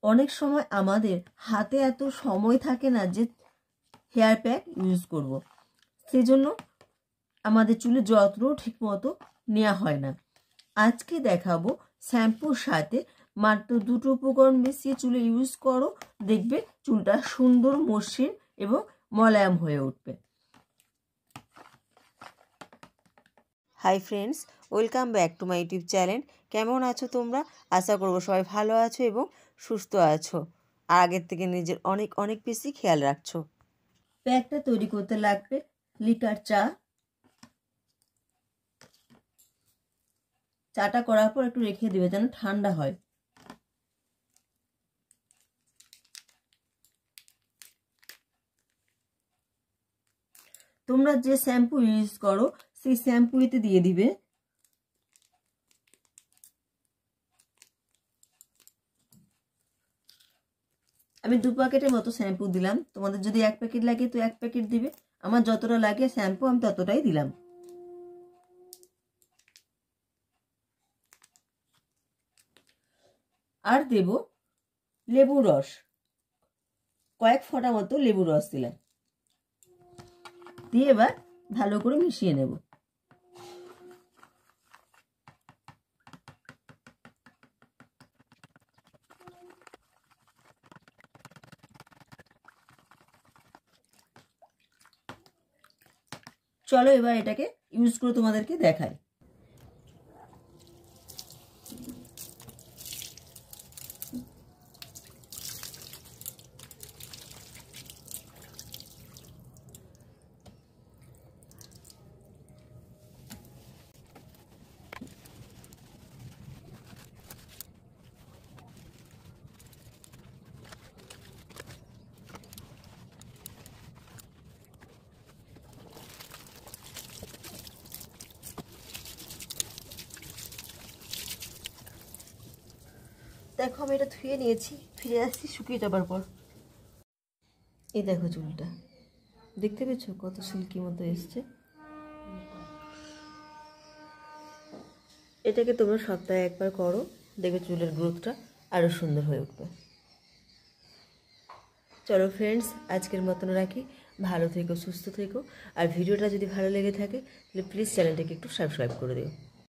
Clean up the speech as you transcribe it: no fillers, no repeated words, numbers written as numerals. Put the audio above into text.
অনেক সময় আমাদের হাতে এত সময় থাকে না যে হেয়ার প্যাক ইউজ করব। সেজন্য আমাদের চুলের যত্ন ঠিকমতো নেওয়া হয় না। আজকে দেখাবো শ্যাম্পুর সাথে মাত্র দুটো উপকরণ মিশিয়ে চুলে ইউজ করো, দেখবে চুলটা সুন্দর, মসৃণ এবং মোলায়েম হয়ে উঠবে। Hi friends, welcome back to my YouTube channel. কেমন আছো তোমরা? আশা করবো সবাই ভালো আছো এবং সুস্থ আছো, আর আগের থেকে নিজের অনেক অনেক বেশি খেয়াল রাখছো। প্যাকটা তৈরি করতে লাগবে লিকার চা। চাটা করার পর একটু রেখে দিবে যেন ঠান্ডা হয়। তোমরা যে শ্যাম্পু ইউজ করো সেই শ্যাম্পুতে দিয়ে দিবে। আমি 2 প্যাকেটের মতো শ্যাম্পু দিলাম। তোমাদের যদি 1 প্যাকেট লাগে তো 1 প্যাকেট দিবে। আমার যতটা লাগে শ্যাম্পু আমি ততটাই দিলাম। আর দেব লেবুর রস, কয়েক ফোঁটা মতো লেবুর রস দিলাম। দিয়ে এবার ভালো করে মিশিয়ে নেব। চলো এবার এটাকে ইউজ করে তোমাদেরকে দেখাই। দেখো আমি এটা ধুয়ে নিয়েছি, ফিরে আসছি শুকিয়ে যাবার পর। এই দেখো চুলটা, দেখতে পেয়েছ কত সিল্কি মতো এসছে। এটাকে তোমরা সপ্তাহে একবার করো, দেখবে চুলের গ্রোথটা আরও সুন্দর হয়ে উঠবে। চলো ফ্রেন্ডস, আজকের মতন রাখি। ভালো থেকো, সুস্থ থেকো। আর ভিডিওটা যদি ভালো লেগে থাকে তাহলে প্লিজ চ্যানেলটাকে একটু সাবস্ক্রাইব করে দিও।